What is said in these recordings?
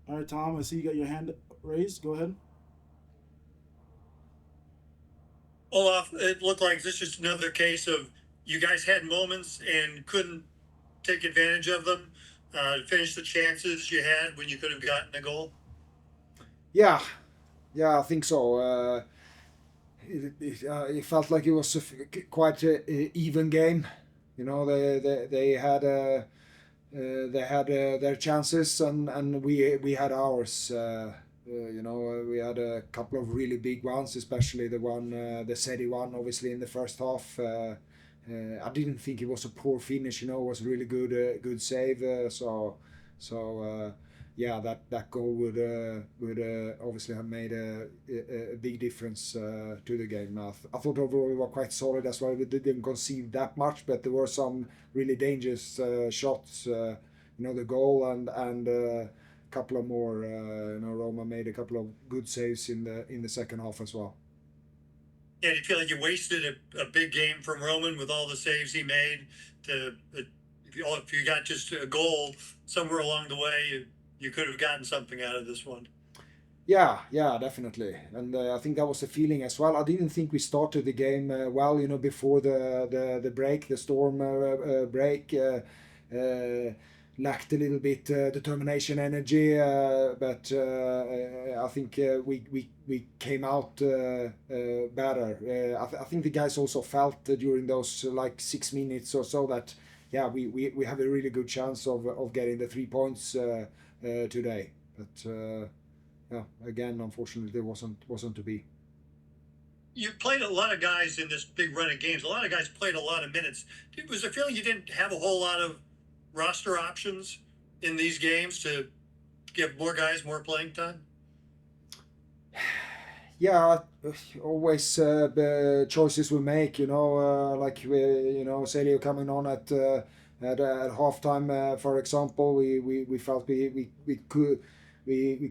All right, Tom, I see you got your hand raised. Go ahead. Olaf, it looked like this is another case of you guys had moments and couldn't take advantage of them, finish the chances you had when you could have gotten a goal. Yeah, yeah, I think so. It felt like it was quite a even game. You know, they had their chances, and we had ours. We had a couple of really big ones, especially the SETI one, obviously in the first half. I didn't think it was a poor finish. You know, it was a really good save. Yeah, that goal would obviously have made a big difference to the game. I thought overall we were quite solid as well. We didn't concede that much, but there were some really dangerous shots. The goal and a couple of more. Roma made a couple of good saves in the second half as well. Yeah, do you feel like you wasted a big game from Roman with all the saves he made? If you got just a goal somewhere along the way, you could have gotten something out of this one. Yeah, definitely, and I think that was the feeling as well. I didn't think we started the game well, before the break, the storm break. Lacked a little bit determination, energy, but I think we came out better. I think the guys also felt during those like 6 minutes or so that yeah we have a really good chance of getting the 3 points today, but. Yeah, again, unfortunately, it wasn't to be. You played a lot of guys in this big run of games. A lot of guys played a lot of minutes. Was there a feeling you didn't have a whole lot of roster options in these games to give more guys more playing time? Yeah, always choices we make. Like Celio coming on at halftime, for example. We felt we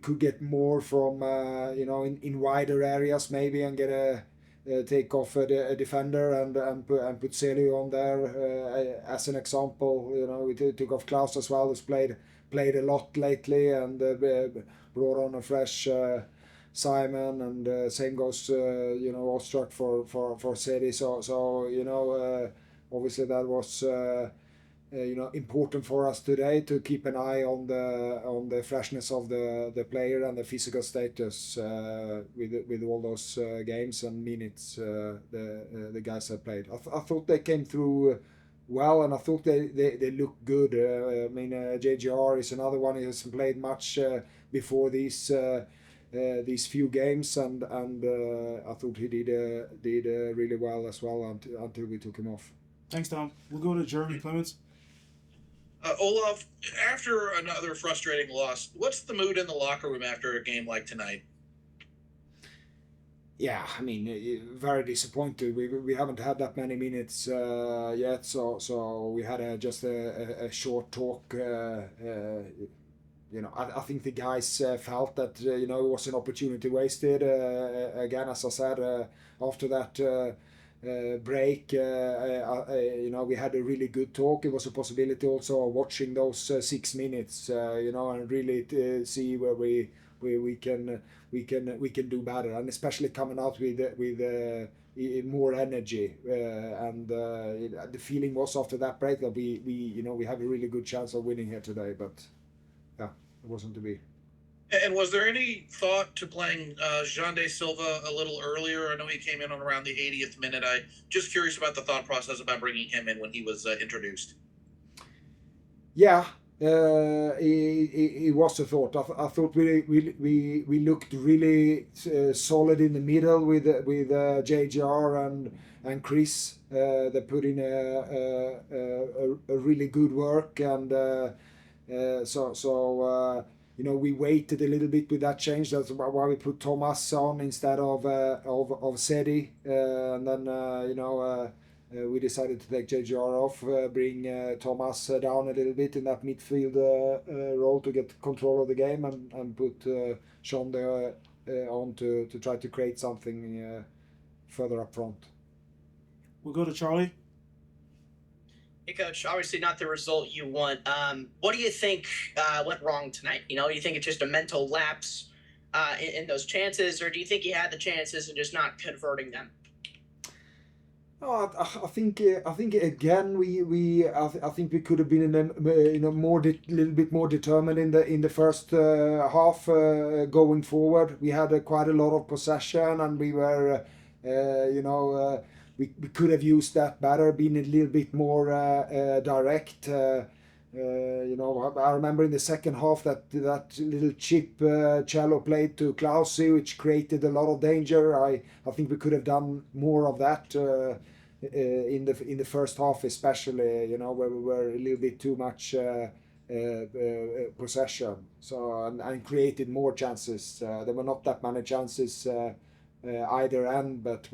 could get more from in wider areas maybe and get take off a defender and put Celio on there as an example. We took off Klaus as well, who's played a lot lately, and brought on a fresh. Simon, and same goes Ostrak for Seri. Obviously that was important for us today to keep an eye on the freshness of the player and the physical status with all those games and minutes the guys have played. I thought they came through well, and I thought they looked good. JGR is another one who hasn't played much before these few games, and I thought he did really well as well until we took him off. Thanks, Tom. We'll go to Jeremy Clements. Olaf, after another frustrating loss, what's the mood in the locker room after a game like tonight? Yeah, very disappointed. We haven't had that many minutes yet, so we had just a short talk. I think the guys felt that it was an opportunity wasted. Again, as I said, after that break, we had a really good talk. It was a possibility also of watching those 6 minutes, and really see where we can do better, and especially coming out with more energy. And the feeling was after that break that we have a really good chance of winning here today, but. Yeah, it wasn't to be. And was there any thought to playing Jean de Silva a little earlier? I know he came in on around the 80th minute. I just curious about the thought process about bringing him in when he was introduced. Yeah, it was a thought. I thought we looked really solid in the middle with JGR and Chris. They put in a really good work, and we waited a little bit with that change. That's why we put Thomas on instead of Sedi, and then we decided to take JGR off, bring Thomas down a little bit in that midfield role to get control of the game, and put Sean there on to try to create something further up front. We'll go to Charlie. Hey, Coach. Obviously, not the result you want. What do you think went wrong tonight? Do you think it's just a mental lapse in those chances, or do you think you had the chances and just not converting them? Oh, I think again I think we could have been more little bit more determined in the first half going forward. We had quite a lot of possession, and we were we could have used that better, been a little bit more direct. I remember in the second half that little chip cello played to Klausi, which created a lot of danger. I think we could have done more of that in the first half, especially. Where we were a little bit too much possession, so and created more chances. There were not that many chances either end, but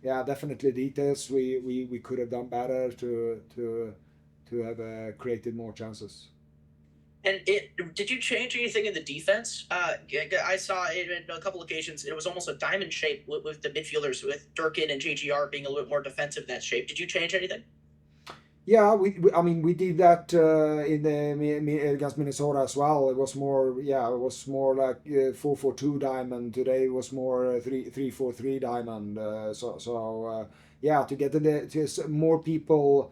yeah, definitely details. We could have done better to have created more chances. And did you change anything in the defense? I saw it in a couple occasions. It was almost a diamond shape with the midfielders, with Durkin and JGR being a little bit more defensive in that shape. Did you change anything? Yeah, I mean, we did that in the against Minnesota as well. It was more, yeah, it was more like 4-4-2 diamond. Today it was more 3-4-3 diamond. Yeah, to get to more people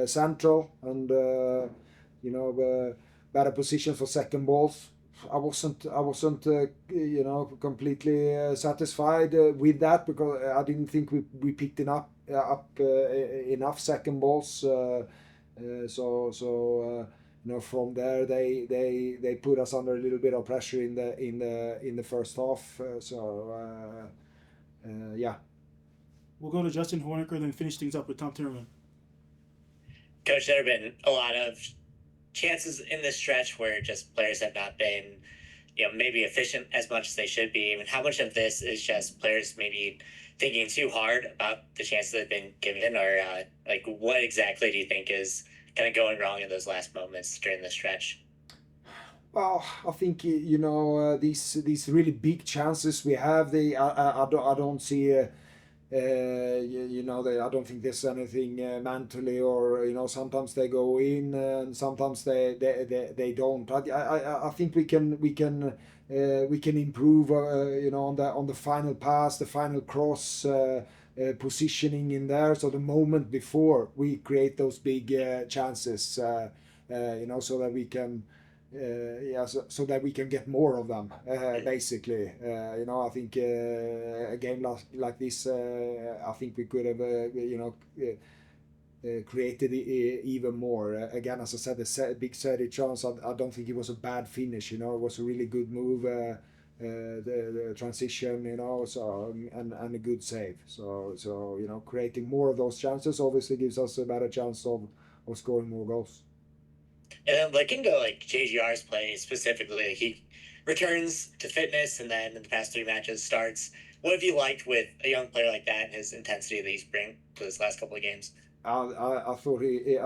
central and better position for second balls. I wasn't completely satisfied with that, because I didn't think we picked up enough second balls. From there they put us under a little bit of pressure in the first half. Yeah. We'll go to Justin Horniker, then finish things up with Tom Timmerman. Coach, there have been a lot of chances in this stretch where just players have not been, maybe efficient as much as they should be. I mean, how much of this is just players maybe thinking too hard about the chances they've been given, or what exactly do you think is kind of going wrong in those last moments during the stretch? Well, I think these really big chances we have. I don't see. I don't think there's anything mentally, or sometimes they go in and sometimes they don't. I think we can improve on the final pass, the final cross, positioning in there. So the moment before we create those big chances, so that we can. So that we can get more of them, basically. I think a game like this, I think we could have, created even more. Again, as I said, the big steady chance. I don't think it was a bad finish. It was a really good move, the transition. And a good save. So creating more of those chances obviously gives us a better chance of scoring more goals. And then looking to JGR's play specifically, he returns to fitness and then in the past 3 matches starts. What have you liked with a young player like that and his intensity that he's bringing to his last couple of games? I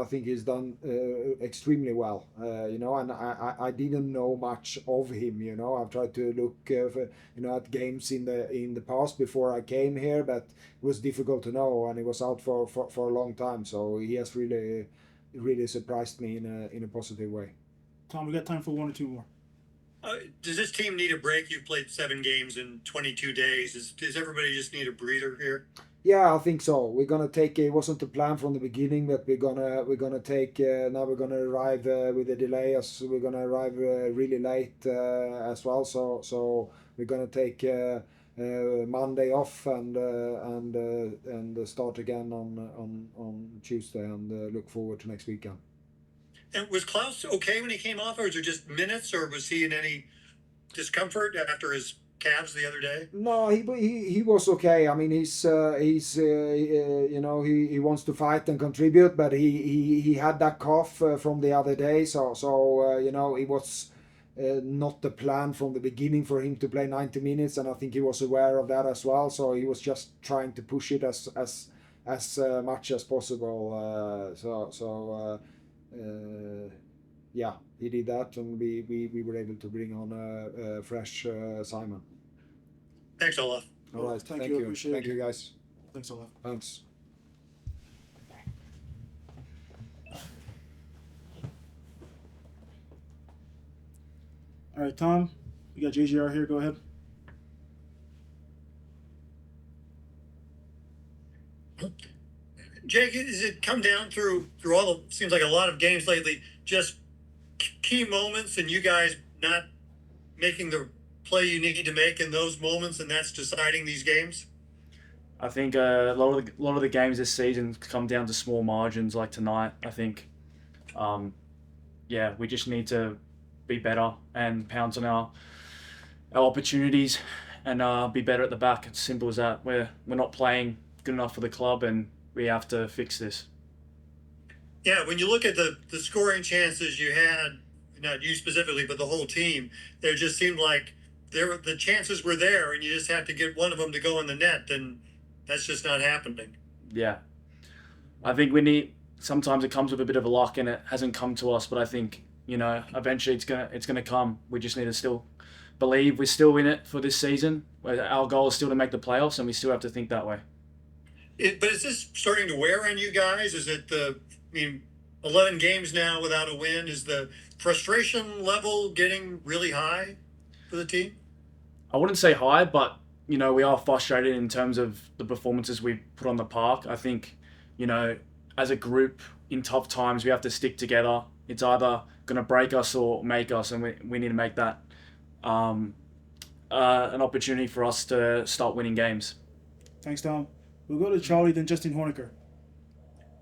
think he's done extremely well, and I didn't know much of him. I've tried to look at games in the past before I came here, but it was difficult to know, and he was out for a long time. So he has really surprised me in a positive way. Tom, we got time for 1 or 2 more. Does this team need a break? You've played 7 games in 22 days. Does everybody just need a breather here? Yeah, I think so. We're gonna take. It wasn't the plan from the beginning, but we're gonna take. Now we're gonna arrive with a delay, as we're gonna arrive really late as well. So we're gonna take Monday off and start again on Tuesday, and look forward to next weekend. And was Klaus okay when he came off, or was it just minutes, or was he in any discomfort after his calves the other day? No, he was okay. I mean, he wants to fight and contribute, but he had that cough from the other day, so it was not the plan from the beginning for him to play 90 minutes, and I think he was aware of that as well. So he was just trying to push it as much as possible. Yeah, he did that, and we were able to bring on a fresh Simon. Thanks, Olof. All right, Thank you. Appreciate it. Thank you, guys. Thanks a lot. Thanks. All right, Tom, we got JGR here. Go ahead. Jake, has it come down through all the seems like a lot of games lately, just key moments and you guys not making the play you need to make in those moments, and that's deciding these games? I think a lot of the games this season come down to small margins. Like tonight, I think, yeah, we just need to be better and pounce on our opportunities and be better at the back. It's simple as that. We're not playing good enough for the club, and we have to fix this. Yeah, when you look at the scoring chances you had, not you specifically, but the whole team, there just seemed like the chances were there, and you just have to get one of them to go in the net, and that's just not happening. Yeah, I think we need. Sometimes it comes with a bit of luck, and it hasn't come to us. But I think eventually it's gonna come. We just need to still believe we're still in it for this season. Our goal is still to make the playoffs, and we still have to think that way. But is this starting to wear on you guys? Is it 11 games now without a win? Is the frustration level getting really high for the team? I wouldn't say high, but we are frustrated in terms of the performances we put on the park. I think, as a group in tough times, we have to stick together. It's either going to break us or make us, and we need to make that an opportunity for us to start winning games. Thanks, Tom. We'll go to Charlie, then Justin Horniker.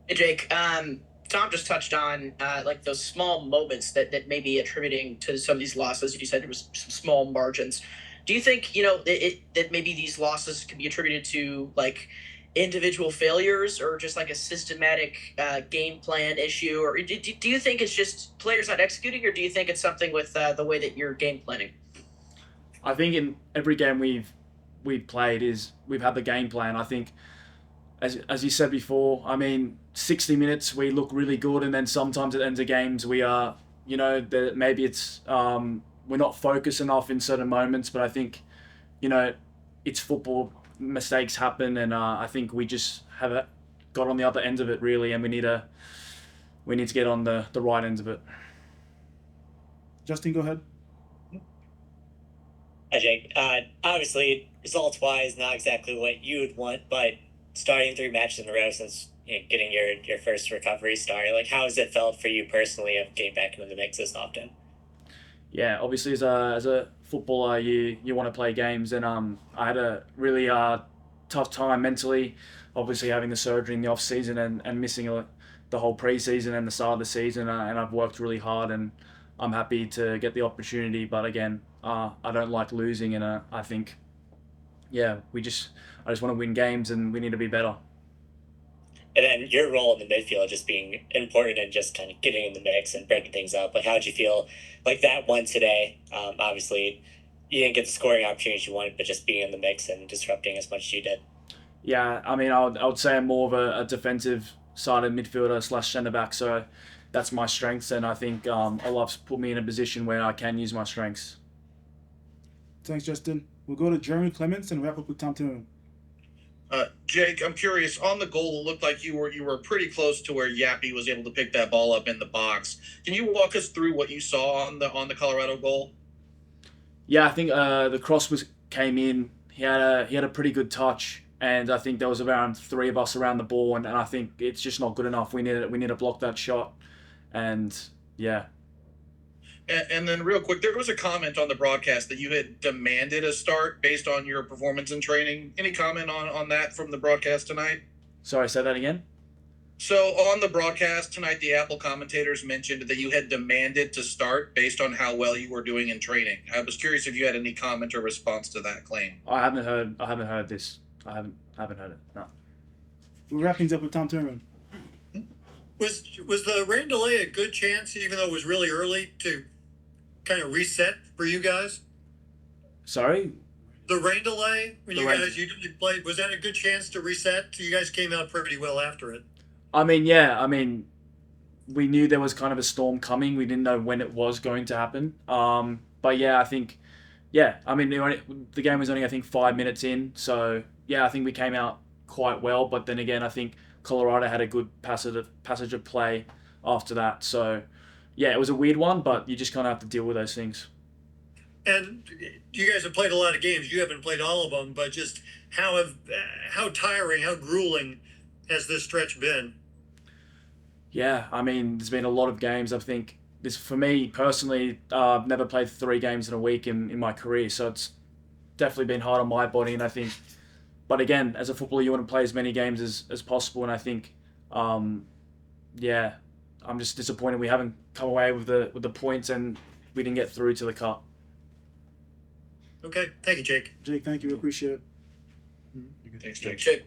Hey, Jake. Tom just touched on like those small moments that may be attributing to some of these losses. You said it was some small margins. Do you think that maybe these losses can be attributed to like individual failures or just like a systematic game plan issue, or do you think it's just players not executing, or do you think it's something with the way that you're game planning? I think in every game we've played we've had the game plan. I think, as you said before, 60 minutes we look really good, and then sometimes at the end of games we are, maybe it's we're not focused enough in certain moments. But I think, it's football. Mistakes happen, and I think we just have got on the other end of it really, and we need to get on the right end of it. Justin, go ahead. Hi, Jake. Obviously, results-wise, not exactly what you would want, but starting 3 matches in a row since getting your first recovery start, like how has it felt for you personally of getting back into the mix this often? Yeah, obviously as a footballer, you want to play games, and I had a really tough time mentally, obviously having the surgery in the off season and missing the whole preseason and the start of the season, and I've worked really hard, and I'm happy to get the opportunity. But again, I don't like losing, and I think, yeah, I just want to win games, and we need to be better. And then your role in the midfield just being important and just kind of getting in the mix and breaking things up. Like, how did you feel like that one today? Obviously, you didn't get the scoring opportunities you wanted, but just being in the mix and disrupting as much as you did. Yeah, I would say I'm more of a defensive sided midfielder / centre back, so that's my strengths, and I think Olaf's put me in a position where I can use my strengths. Thanks, Justin. We'll go to Jeremy Clements and wrap up with Tom Timmerman. Jake, I'm curious. On the goal, it looked like you were pretty close to where Yappy was able to pick that ball up in the box. Can you walk us through what you saw on the Colorado goal? Yeah, I think the cross came in. He had a pretty good touch, and I think there was around 3 of us around the ball, and I think it's just not good enough. We need to block that shot, and yeah. And then real quick, there was a comment on the broadcast that you had demanded a start based on your performance in training. Any comment on that from the broadcast tonight? Sorry, say that again? So on the broadcast tonight, the Apple commentators mentioned that you had demanded to start based on how well you were doing in training. I was curious if you had any comment or response to that claim. I haven't heard this. I haven't heard it. No. We'll wrap things up with Tom Timmerman. Was the rain delay a good chance, even though it was really early, to kind of reset for you guys? Sorry? The rain delay when The you rain- guys you played, was that a good chance to reset? You guys came out pretty well after it. Yeah. We knew there was kind of a storm coming. We didn't know when it was going to happen. But yeah, I think, yeah. The game was only, I think, 5 minutes in. So yeah, I think we came out quite well. But then again, I think Colorado had a good passage of play after that. So yeah, it was a weird one, but you just kind of have to deal with those things. And you guys have played a lot of games. You haven't played all of them, but just how tiring, how grueling has this stretch been? Yeah, I mean, there's been a lot of games. I think this, for me personally, I've never played 3 games in a week in my career, so it's definitely been hard on my body. And I think, but again, as a footballer, you want to play as many games as possible. And I think, yeah, I'm just disappointed we haven't come away with the points and we didn't get through to the cup. Okay, thank you, Jake. Jake, thank you. We appreciate it. Thanks, Jake. Jake.